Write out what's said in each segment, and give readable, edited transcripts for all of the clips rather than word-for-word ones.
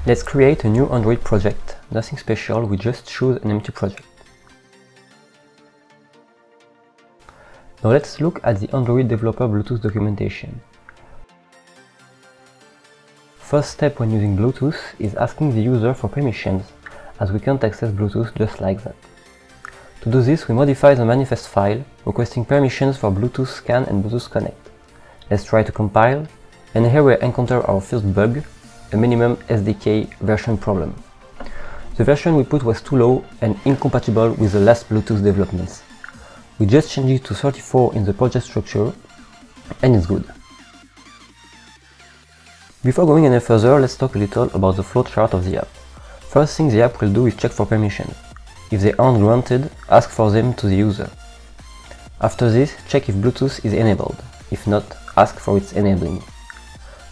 Let's create a new Android project. Nothing special, we just choose an empty project. Now let's look at the Android developer Bluetooth documentation. First step when using Bluetooth is asking the user for permissions, as we can't access Bluetooth just like that. To do this, we modify the manifest file, requesting permissions for Bluetooth Scan and Bluetooth Connect. Let's try to compile, and here we encounter our first bug, a minimum SDK version problem. The version we put was too low and incompatible with the last Bluetooth developments. We just changed it to 34 in the project structure, and it's good. Before going any further, let's talk a little about the flowchart of the app. First thing the app will do is check for permissions. If they aren't granted, ask for them to the user. After this, check if Bluetooth is enabled. If not, ask for its enabling.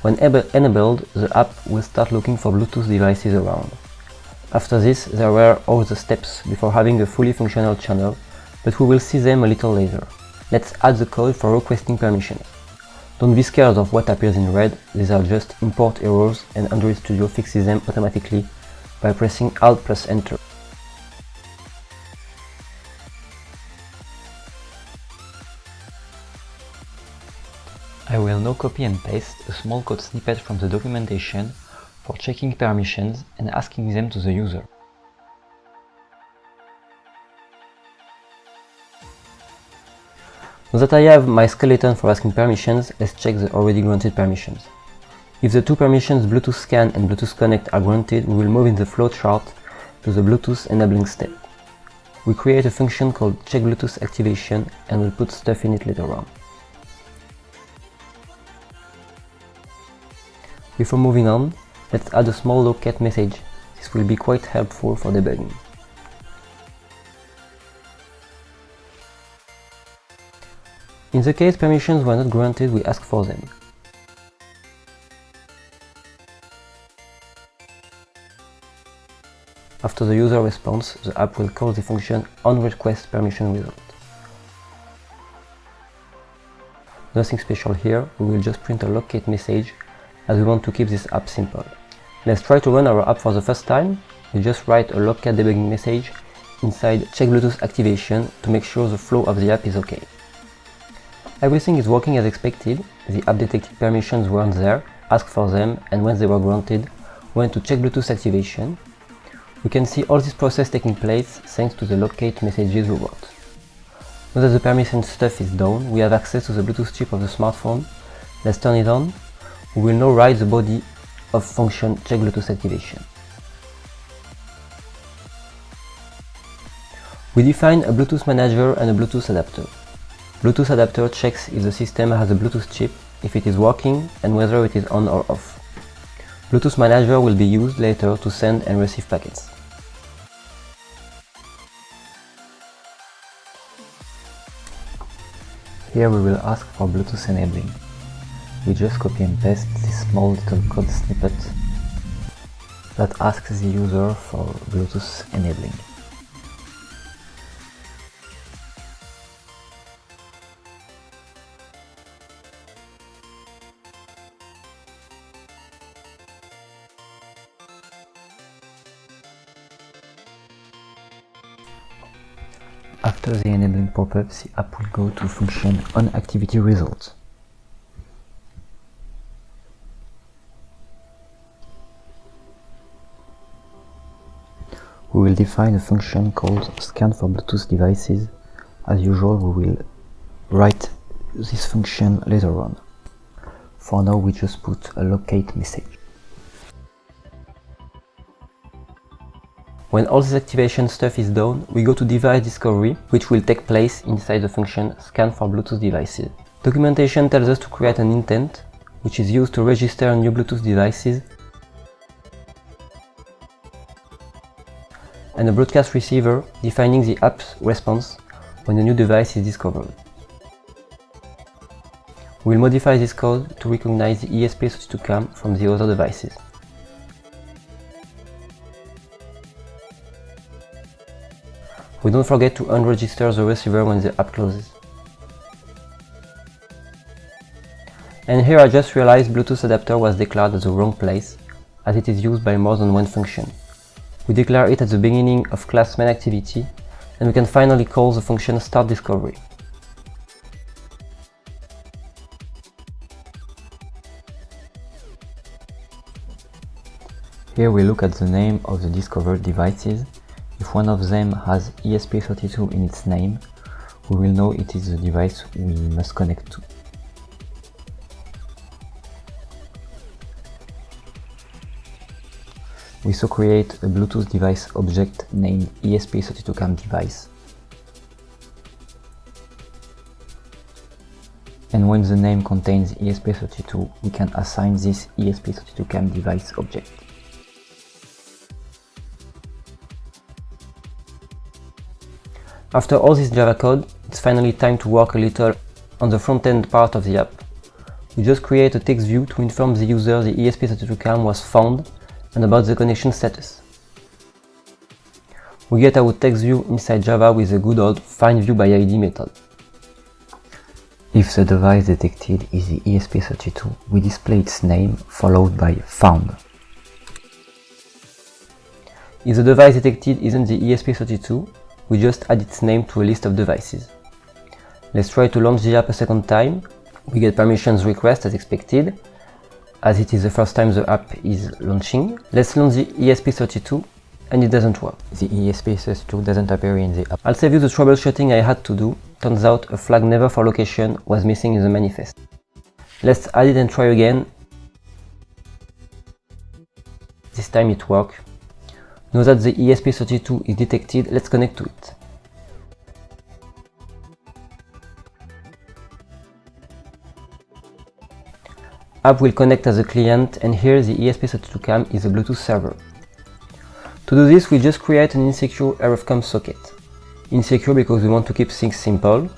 When enabled, the app will start looking for Bluetooth devices around. After this, there were all the steps before having a fully functional channel, but we will see them a little later. Let's add the code for requesting permissions. Don't be scared of what appears in red, these are just import errors and Android Studio fixes them automatically by pressing Alt plus Enter. I will now copy and paste a small code snippet from the documentation for checking permissions and asking them to the user. Now that I have my skeleton for asking permissions, let's check the already granted permissions. If the two permissions Bluetooth Scan and Bluetooth Connect are granted, we will move in the flowchart to the Bluetooth enabling step. We create a function called checkBluetooth activation and we'll put stuff in it later on. Before moving on, let's add a small locate message. This will be quite helpful for debugging. In the case permissions were not granted, we ask for them. After the user responds, the app will call the function onRequestPermissionWithout. Nothing special here, we will just print a locate message as we want to keep this app simple. Let's try to run our app for the first time. We just write a locate debugging message inside checkBluetooth activation to make sure the flow of the app is okay. Everything is working as expected, the app detected permissions weren't there, asked for them, and when they were granted, went to checkBluetooth activation. We can see all this process taking place thanks to the locate messages we wrote. Now that the permission stuff is done, we have access to the Bluetooth chip of the smartphone. Let's turn it on. We will now write the body of function checkBluetooth activation. We define a Bluetooth manager and a Bluetooth adapter. Bluetooth adapter checks if the system has a Bluetooth chip, if it is working, and whether it is on or off. Bluetooth manager will be used later to send and receive packets. Here we will ask for Bluetooth enabling. We just copy and paste this small little code snippet that asks the user for Bluetooth enabling. After the enabling pop-up, the app will go to function onActivityResult. We will define a function called scan for Bluetooth devices. As usual, we will write this function later on. For now, we just put a locate message. When all this activation stuff is done, we go to device discovery, which will take place inside the function scan for Bluetooth devices. Documentation tells us to create an intent, which is used to register new Bluetooth devices, and a broadcast receiver defining the app's response when a new device is discovered. We will modify this code to recognize the ESP32 CAM from the other devices. We don't forget to unregister the receiver when the app closes. And here I just realized Bluetooth adapter was declared at the wrong place. as it is used by more than one function. We declare it at the beginning of class main activity, and we can finally call the function start discovery. Here we look at the name of the discovered devices. If one of them has ESP32 in its name, we will know it is the device we must connect to. We so create a Bluetooth device object named ESP32 CAM device. And when the name contains ESP32, we can assign this ESP32 CAM device object. After all this Java code, it's finally time to work a little on the front-end part of the app. We just create a text view to inform the user the ESP32 CAM was found and about the connection status. We get our text view inside Java with a good old findViewById method. If the device detected is the ESP32, we display its name followed by found. If the device detected isn't the ESP32, we just add its name to a list of devices. Let's try to launch the app a second time. We get permissions request as expected, as it is the first time the app is launching. Let's launch the ESP32 and it doesn't work. The ESP32 doesn't appear in the app. I'll save you the troubleshooting I had to do. Turns out a flag never for location was missing in the manifest. Let's add it and try again. This time it worked. Now that the ESP32 is detected, let's connect to it. App will connect as a client, and here the ESP32 CAM is a Bluetooth server. To do this, we just create an insecure RFCOM socket. Insecure because we want to keep things simple.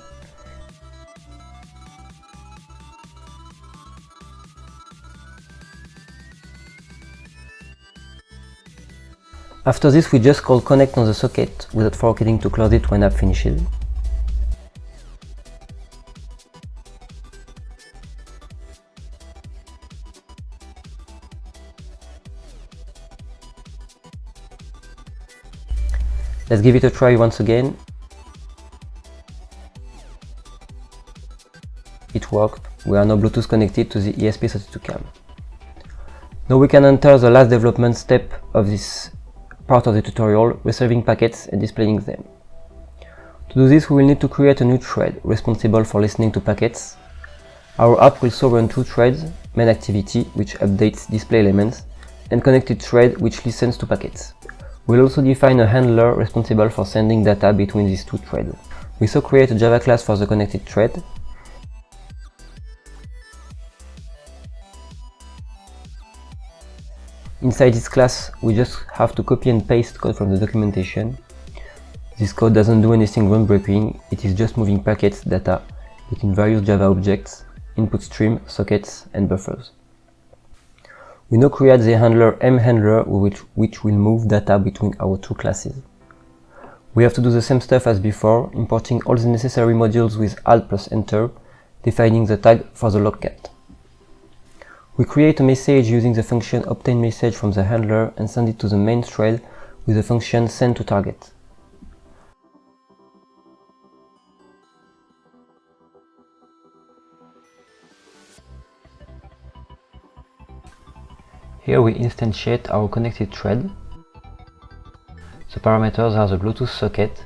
After this, we just call connect on the socket without forgetting to close it when app finishes. Let's give it a try once again. It worked. We are now Bluetooth connected to the ESP32 CAM. Now we can enter the last development step of this part of the tutorial, receiving packets and displaying them. To do this, we will need to create a new thread responsible for listening to packets. Our app will so run two threads, main activity, which updates display elements, and connected thread, which listens to packets. We'll also define a handler responsible for sending data between these two threads. We so create a Java class for the connected thread. Inside this class, we just have to copy and paste code from the documentation. This code doesn't do anything groundbreaking, it is just moving packets data between various Java objects, input stream, sockets, and buffers. We now create the handler mHandler which will move data between our two classes. We have to do the same stuff as before, importing all the necessary modules with Alt plus Enter, defining the tag for the logcat. We create a message using the function obtainMessage from the handler and send it to the main thread with the function sendToTarget. Here we instantiate our connected thread. The parameters are the Bluetooth socket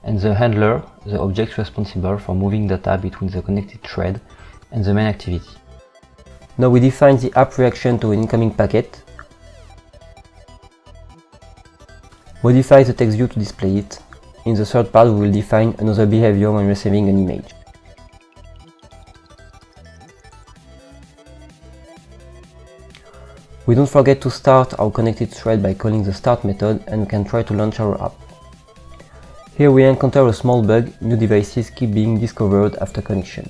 and the handler, the object responsible for moving data between the connected thread and the main activity. Now we define the app reaction to an incoming packet, modify the text view to display it. In the third part, we will define another behavior when receiving an image. We don't forget to start our connected thread by calling the start method, and we can try to launch our app. Here we encounter a small bug: new devices keep being discovered after connection.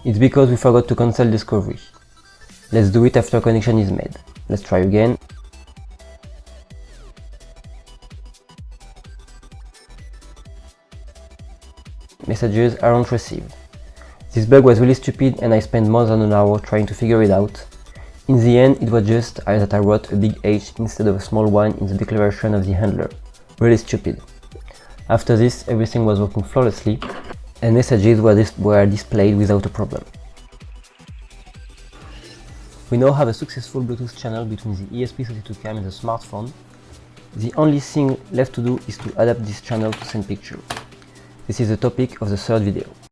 It's because we forgot to cancel discovery. Let's do it after connection is made. Let's try again. Messages aren't received. This bug was really stupid and I spent more than an hour trying to figure it out. In the end, it was just that I wrote a big H instead of a small one in the declaration of the handler. Really stupid. After this, everything was working flawlessly, and messages were displayed without a problem. We now have a successful Bluetooth channel between the ESP32 CAM and the smartphone. The only thing left to do is to adapt this channel to send pictures. This is the topic of the third video.